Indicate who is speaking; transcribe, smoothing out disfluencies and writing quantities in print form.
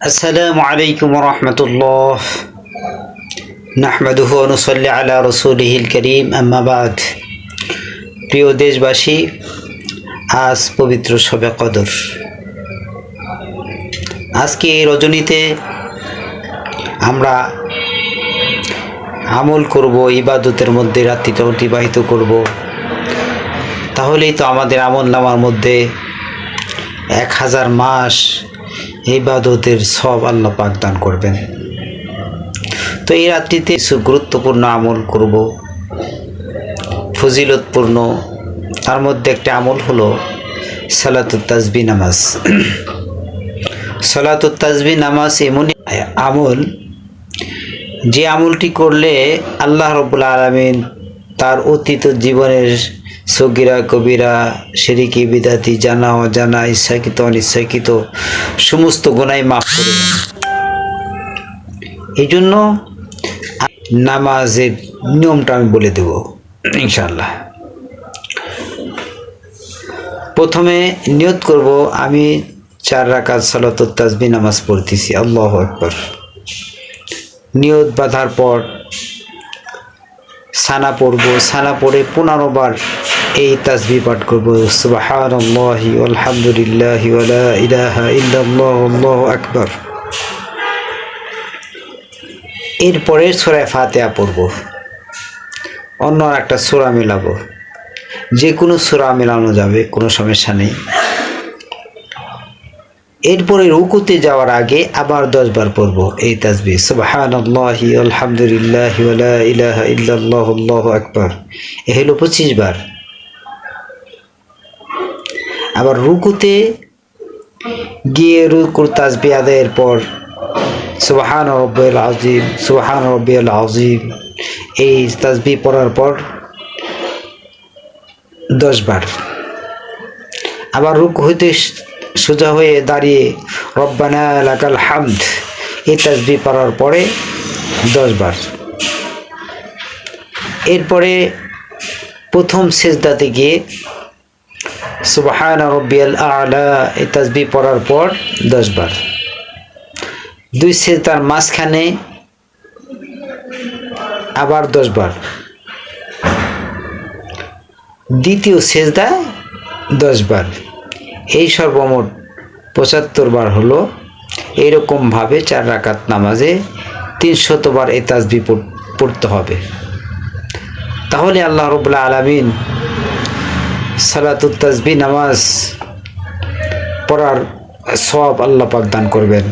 Speaker 1: আসসালামু আলাইকুম রহমতুল্লাহ নাহমাদুহু ওয়া নুসাল্লি আলা রাসূলিহিল কারীম আম্মা বাদ। প্রিয় দেশবাসী, আজ পবিত্র শবে কদর। আজকে এই রজনীতে আমরা আমল করব, ইবাদতের মধ্যে রাত্রিটা অতিবাহিত করব। তাহলেই তো আমাদের আমল নামার মধ্যে 1000 মাস ইবাদতের সব আল্লাহ পাক দান করবেন। তো এই রাত্রিতে কিছু গুরুত্বপূর্ণ আমল করব, ফজিলতপূর্ণ। তার মধ্যে একটা আমল হলো সালাতুত তাসবিহ নামাজ। সালাতুত তাসবিহ নামাজ এমন আমল, যে আমলটি করলে আল্লাহ রাব্বুল আলামিন তার অতীত জীবনের সগীরা কবিরা, শিরকি বিদাতি, জানা অজানা, ইচ্ছাকৃত অনিচ্ছাকৃত সমস্ত গুনাহ মাফ করে দেন। এই জন্য নামাজের নিয়মটা আমি বলে দেব ইনশাআল্লাহ। প্রথমে নিয়ত করব, আমি 4 রাকাত সালাতুত তাসবিহ নামাজ পড়তেছি। আল্লাহু আকবার। নিয়ত বাঁধার পর সানা পড়ব। সানা পড়ে 15 বার এই তাসবিহ পাঠ করব, সুবহানাল্লাহি ওয়ালহামদুলিল্লাহি ওয়া লা ইলাহা ইল্লাল্লাহু আল্লাহু আকবার। এরপরে সূরা ফাতিহা পড়ব, অন্য একটা সূরা মেলাবো। যে কোনো সূরা মেলানো যাবে, কোনো সমস্যা নেই। এরপরে রুকুতে যাওয়ার আগে আবার 10 বার পড়ব এই তাসবিহ, সুবহানাল্লাহি আলহামদুলিল্লাহি ওয়া লা ইলাহা ইল্লাল্লাহু আল্লাহু আকবার। এ হলো 25 বার। আবার রুকুতে গিয়ে রুকুর তাসবিহ আদায়ের পর সুবহান রাব্বিয়াল আযীম, সুবহান রাব্বিয়াল আযীম এই তাসবিহ পড়ার পর 10 বার। আবার রুকু হইতে সোজা হয়ে দাঁড়িয়ে রব্বানা লাকাল হামদ এই তাসবিহ পড়ার পরে 10 বার। এরপরে প্রথম সিজদাতে গিয়ে সুবহান রাব্বিয়াল আ'লা এই তাসবিহ পড়ার পর 10 বার। 2 সিজদার মাঝখানে আবার 10 বার। দ্বিতীয় সিজদা 10 বার। এই সর্বমোট 75 বার হলো। এইরকমভাবে 4 রাকাত নামাজে 300 বার এই তাসবিহ পড়তে হবে। তাহলে আল্লাহ রাব্বুল আলামিন সালাতুত তাসবিহ নামাজ পড়ার সওয়াব আল্লাহ পাক দান করবেন।